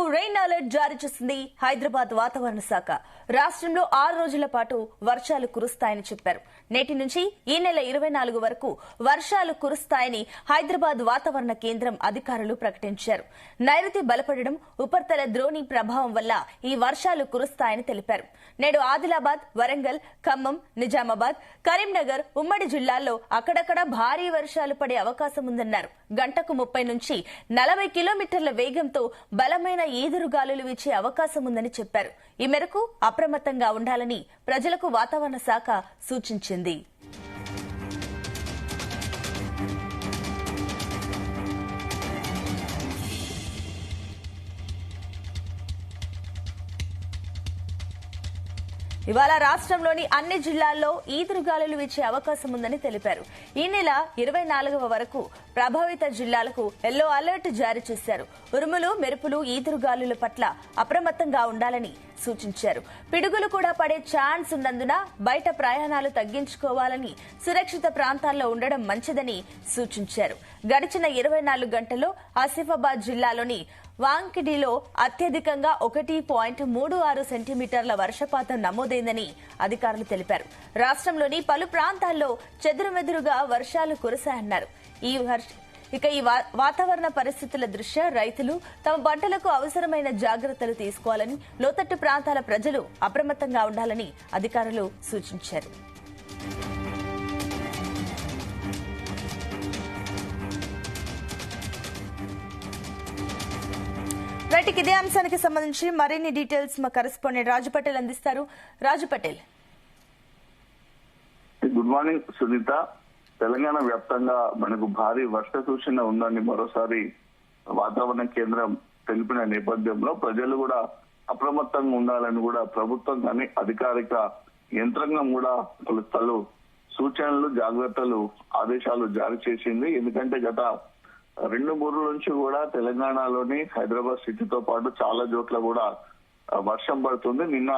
తెలంగాణకు rain alert జారీ చేసింది హైదరాబాద్ వాతావరణ శాఖ. రాష్ట్రంలో 6 రోజుల పాటు వర్షాలు కురుస్తాయని చెప్పారు. నేటి నుంచి ఈ నెల 24 వరకు వర్షాలు కురుస్తాయని హైదరాబాద్ వాతావరణ కేంద్రం అధికారులు ప్రకటించారు. నైరుతి బలపడడం, ఉపరితల ద్రోణి ప్రభావం వల్ల ఈ వర్షాలు కురుస్తాయని తెలిపారు. నేడు ఆదిలాబాద్, వరంగల్, ఖమ్మం, నిజామాబాద్, కరీంనగర్ ఉమ్మడి జిల్లాల్లో అక్కడక్కడ భారీ వర్షాలు పడే అవకాశం ఉందన్నారు. గంటకు 30 నుంచి 40 కిలోమీటర్ల వేగంతో బలమైన ఈదురుగాలులు వీచే అవకాశం ఉందని చెప్పారు. ఈ మేరకు అప్రమత్తంగా ఉండాలని ప్రజలకు వాతావరణ శాఖ సూచించింది. ఇవాళ రాష్ట్రంలోని అన్ని జిల్లాల్లో ఈదురుగాలులు వీచే అవకాశం ఉందని తెలిపారు. ఈ నెల 24వ వరకు ప్రభావిత జిల్లాలకు ఎల్లో అలర్ట్ జారీ చేశారు. ఉరుములు, మెరుపులు, ఈదురుగాలుల పట్ల అప్రమత్తంగా ఉండాలని సూచించారు. పిడుగులు కూడా పడే ఛాన్స్ ఉన్నందున బయట ప్రయాణాలు తగ్గించుకోవాలని, సురక్షిత ప్రాంతాల్లో ఉండడం మంచిదని సూచించారు. గడిచిన 24 గంటల్లో ఆసిఫాబాద్ జిల్లాలోని వాంకిడిలో అత్యధికంగా 1.36 సెంటీమీటర్ల వర్షపాతం నమోదైందని అధికారులు తెలిపారు. రాష్ట్రంలోని పలు ప్రాంతాల్లో చెదురుమెదురుగా వర్షాలు కురిశాయన్నారు. ఈ వాతావరణ పరిస్థితుల దృష్ట్యా రైతులు తమ పంటలకు అవసరమైన జాగ్రత్తలు తీసుకోవాలని, లోతట్టు ప్రాంతాల ప్రజలు అప్రమత్తంగా ఉండాలని అధికారులు సూచించారు. రైట్, ఇదే అంశానికి సంబంధించి మరిన్ని డీటెయిల్స్ మా కరెస్పాండెంట్ రాజు పటేల్ అందిస్తారు. రాజు పటేల్. Good morning Sunitha. తెలంగాణ వ్యాప్తంగా మనకు భారీ వర్ష సూచన ఉందని మరోసారి వాతావరణ కేంద్రం తెలిపిన నేపథ్యంలో ప్రజలు కూడా అప్రమత్తంగా ఉండాలని కూడా ప్రభుత్వం కానీ అధికారిక యంత్రాంగం కూడా పలు సూచనలు, జాగ్రత్తలు, ఆదేశాలు జారీ చేసింది. ఎందుకంటే గత 2-3 నుంచి కూడా తెలంగాణలోని హైదరాబాద్ సిటీతో పాటు చాలా చోట్ల కూడా వర్షం పడుతుంది. నిన్న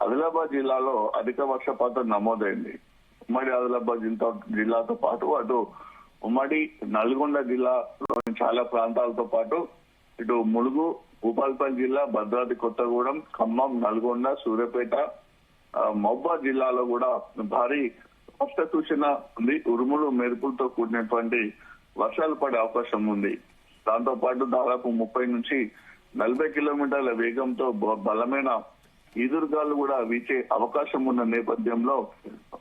ఆదిలాబాద్ జిల్లాలో అధిక వర్షపాతం నమోదైంది. ఉమ్మడి ఆదిలాబాద్ జిల్లాతో పాటు అటు ఉమ్మడి నల్గొండ జిల్లాలోని చాలా ప్రాంతాలతో పాటు ఇటు ములుగు, భూపాలపల్లి జిల్లా, భద్రాద్రి కొత్తగూడెం, ఖమ్మం, నల్గొండ, సూర్యాపేట, మహబూబాద్ జిల్లాలో కూడా భారీ వర్ష సూచన ఉంది. ఉరుములు, మెరుపులతో కూడినటువంటి వర్షాలు పడే అవకాశం ఉంది. దాంతో పాటు దాదాపు 30 నుంచి 40 కిలోమీటర్ల వేగంతో బలమైన ఈదురుగాలు కూడా వీచే అవకాశం ఉన్న నేపథ్యంలో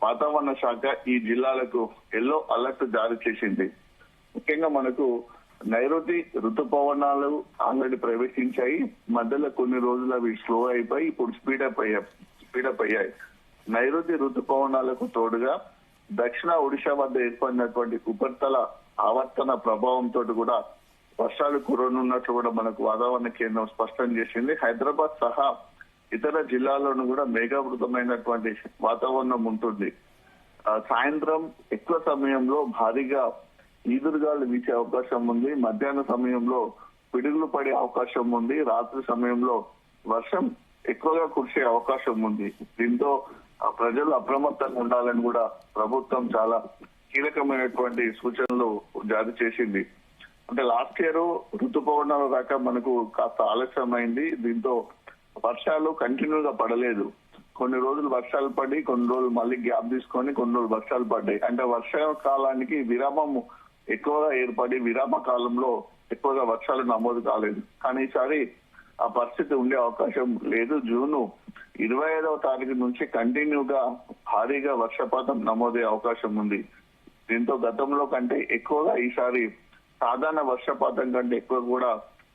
వాతావరణ శాఖ ఈ జిల్లాలకు ఎల్లో అలర్ట్ జారీ చేసింది. ముఖ్యంగా మనకు నైరుతి రుతుపవనాలు ఆల్రెడీ ప్రవేశించాయి. మధ్యలో కొన్ని రోజులు అవి స్లో అయిపోయి ఇప్పుడు స్పీడప్ అయ్యాయి. నైరుతి రుతుపవనాలకు తోడుగా దక్షిణ ఒడిశా వద్ద ఏర్పడినటువంటి ఉపరితల ఆవర్తన ప్రభావంతో కూడా వర్షాలు కురనున్నట్లు కూడా మనకు వాతావరణ కేంద్రం స్పష్టం చేసింది. హైదరాబాద్ సహా ఇతర జిల్లాల్లోనూ కూడా మేఘావృతమైనటువంటి వాతావరణం ఉంటుంది. సాయంత్రం ఎక్కువ సమయంలో భారీగా ఈదురుగాలు వీచే అవకాశం ఉంది. మధ్యాహ్న సమయంలో పిడుగులు పడే అవకాశం ఉంది. రాత్రి సమయంలో వర్షం ఎక్కువగా కురిసే అవకాశం ఉంది. దీంతో ప్రజలు అప్రమత్తంగా ఉండాలని కూడా ప్రభుత్వం చాలా కీలకమైనటువంటి సూచనలు జారీ చేసింది. అంటే లాస్ట్ ఇయర్ ఋతుపవనాల దాకా మనకు కాస్త ఆలస్యమైంది. దీంతో వర్షాలు కంటిన్యూగా పడలేదు. కొన్ని రోజులు వర్షాలు పడి, కొన్ని రోజులు మళ్ళీ గ్యాప్ తీసుకొని, కొన్ని రోజులు వర్షాలు పడ్డాయి. అంటే వర్షాకాలానికి విరామం ఎక్కువగా ఏర్పడి విరామ కాలంలో ఎక్కువగా వర్షాలు నమోదు కాలేదు. కానీ ఈసారి ఆ పరిస్థితి ఉండే అవకాశం లేదు. జూన్ 25వ తారీఖు నుంచి కంటిన్యూగా భారీగా వర్షపాతం నమోదయ్యే అవకాశం ఉంది. దీంతో గతంలో కంటే ఎక్కువగా ఈసారి సాధారణ వర్షపాతం కంటే ఎక్కువ కూడా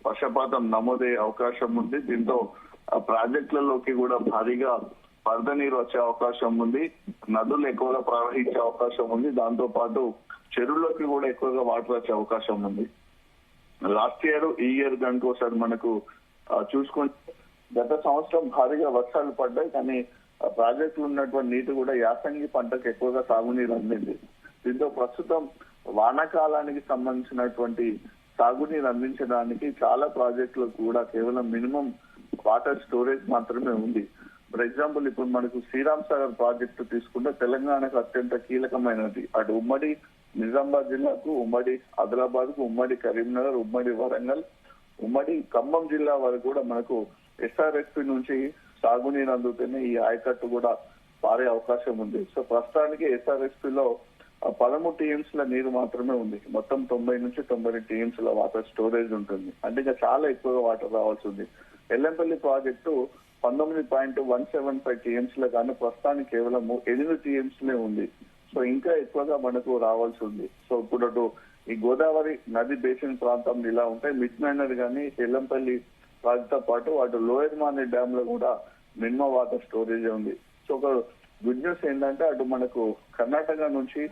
వర్షపాతం నమోదయ్యే అవకాశం ఉంది. దీంతో ప్రాజెక్టులలోకి కూడా భారీగా వరద నీరు వచ్చే అవకాశం ఉంది. నదులు ఎక్కువగా ప్రవహించే అవకాశం ఉంది. దాంతో పాటు చెరువులోకి కూడా ఎక్కువగా వాటర్ వచ్చే అవకాశం ఉంది. లాస్ట్ ఇయర్, ఈ ఇయర్ కనుక ఒకసారి మనకు చూసుకుంటే గత సంవత్సరం భారీగా వర్షాలు పడ్డాయి. కానీ ప్రాజెక్టులు ఉన్నటువంటి నీటి కూడా యాసంగి పంటకు ఎక్కువగా సాగునీరు అందింది. దీంతో ప్రస్తుతం వానాకాలానికి సంబంధించినటువంటి సాగునీరు అందించడానికి చాలా ప్రాజెక్టులకు కూడా కేవలం మినిమం వాటర్ స్టోరేజ్ మాత్రమే ఉంది. ఫర్ ఎగ్జాంపుల్ ఇప్పుడు మనకు శ్రీరామ్ సాగర్ ప్రాజెక్టు తీసుకుంటే తెలంగాణకు అత్యంత కీలకమైనది. అటు ఉమ్మడి నిజామాబాద్ జిల్లాకు, ఉమ్మడి ఆదిలాబాద్ కు, ఉమ్మడి కరీంనగర్, ఉమ్మడి వరంగల్, ఉమ్మడి ఖమ్మం జిల్లా వరకు కూడా మనకు ఎస్ఆర్ఎస్పి నుంచి సాగునీరు అందుతూనే ఈ ఆయకట్టు కూడా పారే అవకాశం ఉంది. సో ప్రస్తుతానికి ఎస్ఆర్ఎస్పిలో 13 టీఎంసీల నీరు మాత్రమే ఉంది. మొత్తం 90 నుంచి 92 టీఎంసీల వాటర్ స్టోరేజ్ ఉంటుంది. అంటే ఇంకా చాలా ఎక్కువగా వాటర్ రావాల్సి ఉంది. ఎల్లంపల్లి ప్రాజెక్టు 19.175 టీఎంసీల కానీ ప్రస్తుతానికి కేవలం 8 టీఎంసీలే ఉంది. సో ఇంకా ఎక్కువగా మనకు రావాల్సి ఉంది. సో ఇప్పుడు అటు ఈ గోదావరి నది బేసిన్ ప్రాంతం ఇలా ఉంటాయి. మిడ్ మైనర్ కానీ ఎల్లంపల్లి ప్రాజెక్టుతో పాటు అటు లోయర్ మానే డ్యామ్ లో కూడా మినిమం వాటర్ స్టోరేజ్ ఉంది. సో ఒక గుడ్ న్యూస్ ఏంటంటే అటు మనకు కర్ణాటక నుంచి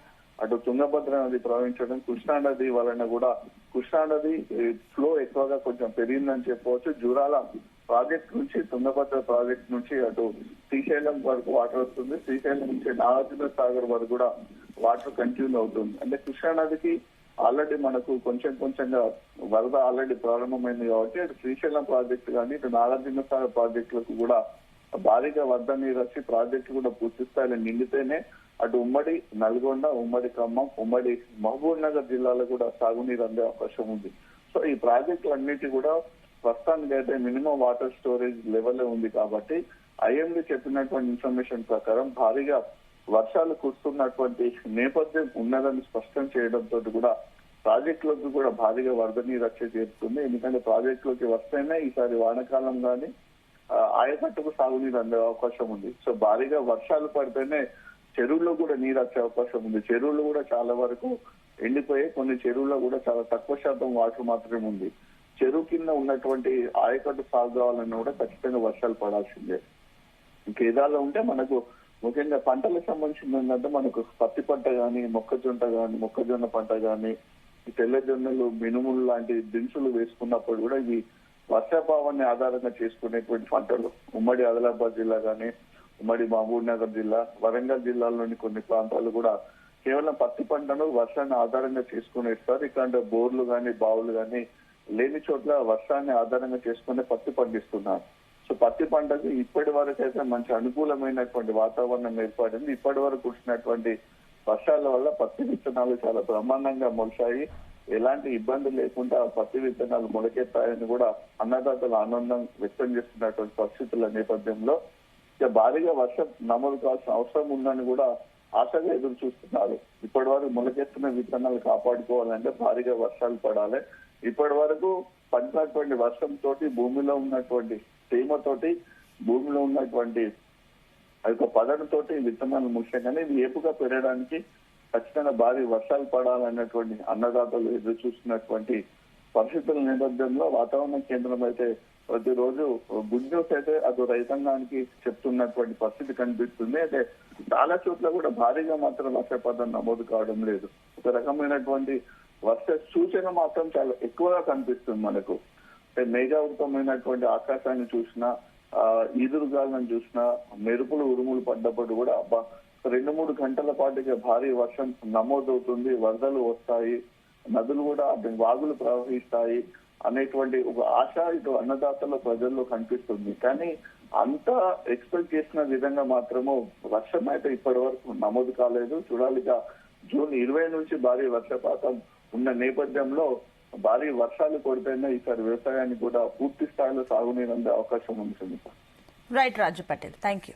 అటు తుంగభద్ర నది ప్రవహించడం, కృష్ణా నది వలన కూడా కృష్ణా నది ఫ్లో ఎక్కువగా కొంచెం పెరిగిందని చెప్పవచ్చు. జూరాల ప్రాజెక్ట్ నుంచి తుంగభద్ర ప్రాజెక్ట్ నుంచి అటు శ్రీశైలం వరకు వాటర్ వస్తుంది. శ్రీశైలం నుంచి నాగార్జున సాగర్ వరకు కూడా వాటర్ కంటిన్యూ అవుతుంది. అంటే కృష్ణా నదికి ఆల్రెడీ మనకు కొంచెంగా వరద ఆల్రెడీ ప్రారంభమైంది కాబట్టి అటు శ్రీశైలం ప్రాజెక్టు కానీ ఇటు నాగార్జున సాగర్ ప్రాజెక్టులకు కూడా భారీగా వరద నీరు వచ్చి ప్రాజెక్టులు కూడా పూర్తి స్థాయిలో నిండితేనే అటు ఉమ్మడి నల్గొండ, ఉమ్మడి ఖమ్మం, ఉమ్మడి మహబూబ్ నగర్ జిల్లాలో కూడా సాగునీరు అందే అవకాశం ఉంది. సో ఈ ప్రాజెక్టులన్నిటి కూడా ప్రస్తుతానికి అయితే మినిమం వాటర్ స్టోరేజ్ లెవెల్ ఉంది కాబట్టి ఐఎండీ చెప్పినటువంటి ఇన్ఫర్మేషన్ ప్రకారం భారీగా వర్షాలు కురుస్తున్నటువంటి నేపథ్యం ఉన్నదని స్పష్టం చేయడంతో కూడా ప్రాజెక్టులకు కూడా భారీగా వరద నీరు వచ్చే చేరుతుంది. ఎందుకంటే ప్రాజెక్టులోకి వస్తేనే ఈసారి వానాకాలం కానీ ఆయకట్టుకు సాగునీరు అందే అవకాశం ఉంది. సో భారీగా వర్షాలు పడితేనే చెరువుల్లో కూడా నీరు వచ్చే అవకాశం ఉంది. చెరువులు కూడా చాలా వరకు ఎండిపోయి కొన్ని చెరువుల్లో కూడా చాలా తక్కువ శాతం వాటర్ మాత్రమే ఉంది. చెరువు కింద ఉన్నటువంటి ఆయకట్టు సాగు కావాలన్నా కూడా ఖచ్చితంగా వర్షాలు పడాల్సిందే. ఇంకేదాలో ఉంటే మనకు ముఖ్యంగా పంటలకు సంబంధించింది ఏంటంటే మనకు పత్తి పంట కానీ మొక్కజొన్న పంట కానీ తెల్లజొన్నలు, మినుములు లాంటి దినుసులు వేసుకున్నప్పుడు కూడా ఇవి వర్షాభావాన్ని ఆధారంగా చేసుకునేటువంటి పంటలు. ఉమ్మడి ఆదిలాబాద్ జిల్లా కానీ ఉమ్మడి మహబూబ్ నగర్ జిల్లా, వరంగల్ జిల్లాలోని కొన్ని ప్రాంతాలు కూడా కేవలం పత్తి పంటను వర్షాన్ని ఆధారంగా చేసుకుని ఇస్తారు. ఇక్కడ బోర్లు కానీ బావులు కానీ లేని చోట్ల వర్షాన్ని ఆధారంగా చేసుకునే పత్తి పండిస్తున్నారు. సో పత్తి పంటకు ఇప్పటి వరకు అయితే మంచి అనుకూలమైనటువంటి వాతావరణం ఏర్పడింది. ఇప్పటి వరకు కురిసినటువంటి వర్షాల వల్ల పత్తి విత్తనాలు చాలా బ్రహ్మాండంగా మొలిచాయి. ఎలాంటి ఇబ్బంది లేకుండా పత్తి విత్తనాలు మొలకెత్తాయని కూడా అన్నదాతలు ఆనందం వ్యక్తం చేస్తున్నటువంటి పరిస్థితుల నేపథ్యంలో భారీగా వర్షం నమోదు కావాల్సిన అవసరం ఉందని కూడా ఆశగా ఎదురు చూస్తున్నారు. ఇప్పటి వరకు మొలకెత్తిన విత్తనాలు కాపాడుకోవాలంటే భారీగా వర్షాలు పడాలి. ఇప్పటి వరకు పడినటువంటి వర్షం తోటి భూమిలో ఉన్నటువంటి తేమతోటి భూమిలో ఉన్నటువంటి ఆ యొక్క పదనతోటి విత్తనాలు ముఖ్యంగానే ఇది ఏపుగా పెరగడానికి ఖచ్చితంగా భారీ వర్షాలు పడాలన్నటువంటి అన్నదాతలు ఎదురు చూస్తున్నటువంటి పరిస్థితుల నేపథ్యంలో వాతావరణ కేంద్రం అయితే ప్రతిరోజు గుడ్ న్యూస్ అయితే అది రైతాంగానికి చెప్తున్నటువంటి పరిస్థితి కనిపిస్తుంది. అయితే చాలా చోట్ల కూడా భారీగా మాత్రం వర్షపాతం నమోదు కావడం లేదు. ఒక రకమైనటువంటి వర్ష సూచన మాత్రం చాలా ఎక్కువగా కనిపిస్తుంది మనకు. అంటే మేఘావృతమైనటువంటి ఆకాశాన్ని చూసినా, ఈదురుగాలను చూసినా, మెరుపులు ఉరుములు పడ్డప్పుడు కూడా 2-3 గంటల పాటుగా భారీ వర్షం నమోదవుతుంది, వరదలు వస్తాయి, నదులు కూడా వాగులు ప్రవహిస్తాయి అనేటువంటి ఒక ఆశ ఇటు అన్నదాతల ప్రజల్లో కనిపిస్తుంది. కానీ అంత ఎక్స్పెక్ట్ చేసిన విధంగా మాత్రము వర్షం అయితే ఇప్పటి వరకు నమోదు కాలేదు. చూడాలిగా జూన్ 20 నుంచి భారీ వర్షపాతం ఉన్న నేపథ్యంలో భారీ వర్షాలు కొడితేనే ఈసారి వ్యవసాయానికి కూడా పూర్తి స్థాయిలో సాగునీరు అందే అవకాశం ఉంటుంది. Right Raju Patel, thank you.